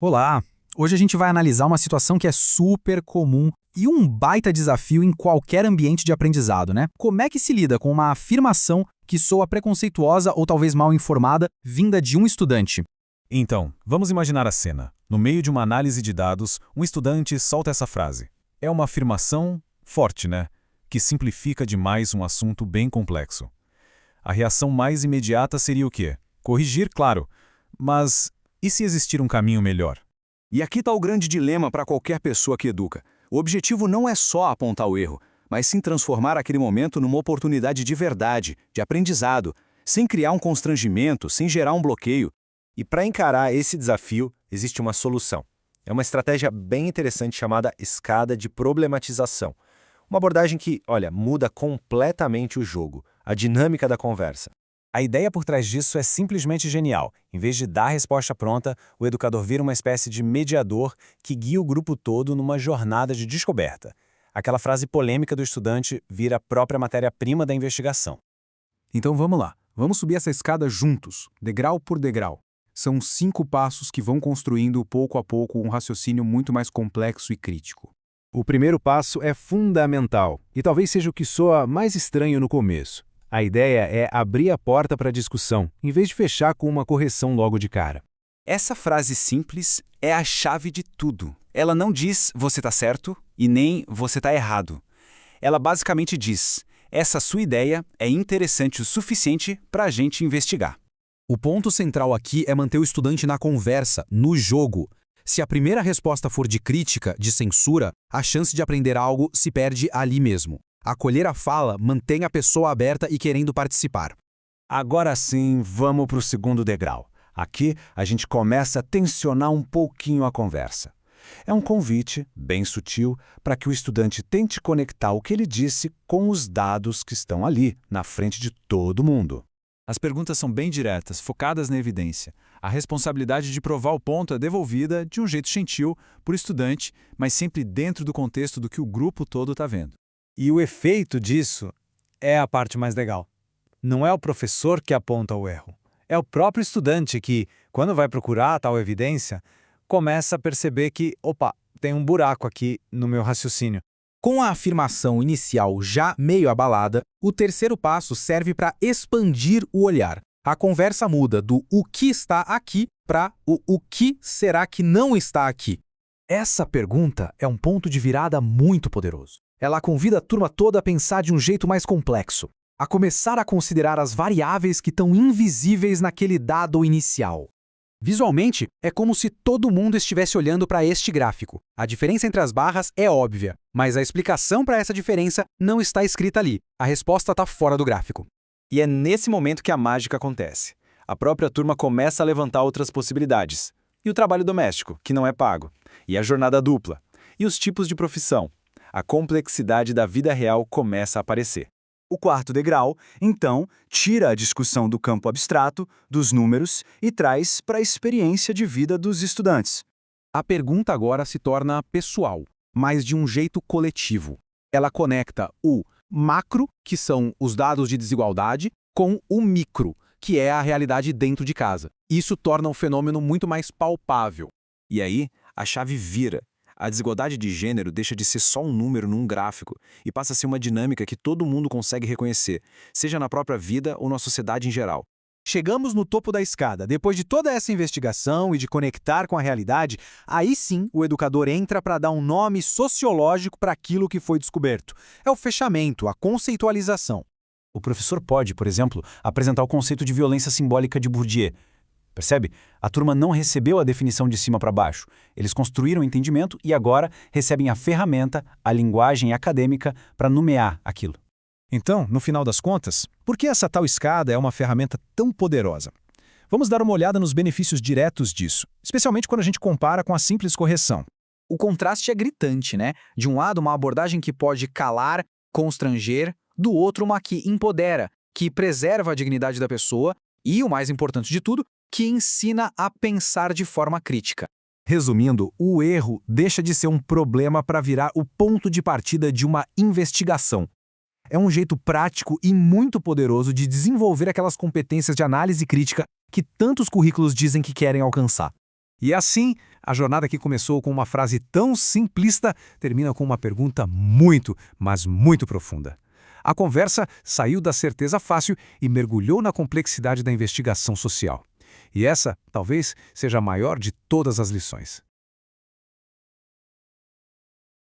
Olá! Hoje a gente vai analisar uma situação que é super comum e um baita desafio em qualquer ambiente de aprendizado, né? Como é que se lida com uma afirmação que soa preconceituosa ou talvez mal informada vinda de um estudante? Então, vamos imaginar a cena. No meio de uma análise de dados, um estudante solta essa frase. É uma afirmação forte, né? Que simplifica demais um assunto bem complexo. A reação mais imediata seria o quê? Corrigir, claro. Mas e se existir um caminho melhor? E aqui está o grande dilema para qualquer pessoa que educa. O objetivo não é só apontar o erro, mas sim transformar aquele momento numa oportunidade de verdade, de aprendizado, sem criar um constrangimento, sem gerar um bloqueio. E para encarar esse desafio, existe uma solução. É uma estratégia bem interessante chamada escada de problematização. Uma abordagem que, muda completamente o jogo, a dinâmica da conversa. A ideia por trás disso é simplesmente genial. Em vez de dar a resposta pronta, o educador vira uma espécie de mediador que guia o grupo todo numa jornada de descoberta. Aquela frase polêmica do estudante vira a própria matéria-prima da investigação. Então vamos lá, vamos subir essa escada juntos, degrau por degrau. São 5 passos que vão construindo pouco a pouco um raciocínio muito mais complexo e crítico. O primeiro passo é fundamental, e talvez seja o que soa mais estranho no começo. A ideia é abrir a porta para a discussão, em vez de fechar com uma correção logo de cara. Essa frase simples é a chave de tudo. Ela não diz você está certo e nem você está errado. Ela basicamente diz, essa sua ideia é interessante o suficiente para a gente investigar. O ponto central aqui é manter o estudante na conversa, no jogo. Se a primeira resposta for de crítica, de censura, a chance de aprender algo se perde ali mesmo. Acolher a fala mantém a pessoa aberta e querendo participar. Agora sim, vamos para o segundo degrau. Aqui, a gente começa a tensionar um pouquinho a conversa. É um convite, bem sutil, para que o estudante tente conectar o que ele disse com os dados que estão ali, na frente de todo mundo. As perguntas são bem diretas, focadas na evidência. A responsabilidade de provar o ponto é devolvida de um jeito gentil para o estudante, mas sempre dentro do contexto do que o grupo todo está vendo. E o efeito disso é a parte mais legal. Não é o professor que aponta o erro. É o próprio estudante que, quando vai procurar tal evidência, começa a perceber que, tem um buraco aqui no meu raciocínio. Com a afirmação inicial já meio abalada, o terceiro passo serve para expandir o olhar. A conversa muda do o que está aqui para o que será que não está aqui. Essa pergunta é um ponto de virada muito poderoso. Ela convida a turma toda a pensar de um jeito mais complexo, a começar a considerar as variáveis que estão invisíveis naquele dado inicial. Visualmente, é como se todo mundo estivesse olhando para este gráfico. A diferença entre as barras é óbvia, mas a explicação para essa diferença não está escrita ali. A resposta está fora do gráfico. E é nesse momento que a mágica acontece. A própria turma começa a levantar outras possibilidades. E o trabalho doméstico, que não é pago. E a jornada dupla. E os tipos de profissão. A complexidade da vida real começa a aparecer. O quarto degrau, então, tira a discussão do campo abstrato, dos números, e traz para a experiência de vida dos estudantes. A pergunta agora se torna pessoal, mas de um jeito coletivo. Ela conecta o macro, que são os dados de desigualdade, com o micro, que é a realidade dentro de casa. Isso torna o fenômeno muito mais palpável. E aí, a chave vira. A desigualdade de gênero deixa de ser só um número num gráfico e passa a ser uma dinâmica que todo mundo consegue reconhecer, seja na própria vida ou na sociedade em geral. Chegamos no topo da escada. Depois de toda essa investigação e de conectar com a realidade, aí sim o educador entra para dar um nome sociológico para aquilo que foi descoberto. É o fechamento, a conceitualização. O professor pode, por exemplo, apresentar o conceito de violência simbólica de Bourdieu. Percebe? A turma não recebeu a definição de cima para baixo. Eles construíram o entendimento e agora recebem a ferramenta, a linguagem acadêmica para nomear aquilo. Então, no final das contas, por que essa tal escada é uma ferramenta tão poderosa? Vamos dar uma olhada nos benefícios diretos disso, especialmente quando a gente compara com a simples correção. O contraste é gritante, né? De um lado, uma abordagem que pode calar, constranger, do outro, uma que empodera, que preserva a dignidade da pessoa e, o mais importante de tudo, que ensina a pensar de forma crítica. Resumindo, o erro deixa de ser um problema para virar o ponto de partida de uma investigação. É um jeito prático e muito poderoso de desenvolver aquelas competências de análise crítica que tantos currículos dizem que querem alcançar. E assim, a jornada que começou com uma frase tão simplista termina com uma pergunta muito, mas muito profunda. A conversa saiu da certeza fácil e mergulhou na complexidade da investigação social. E essa, talvez, seja a maior de todas as lições.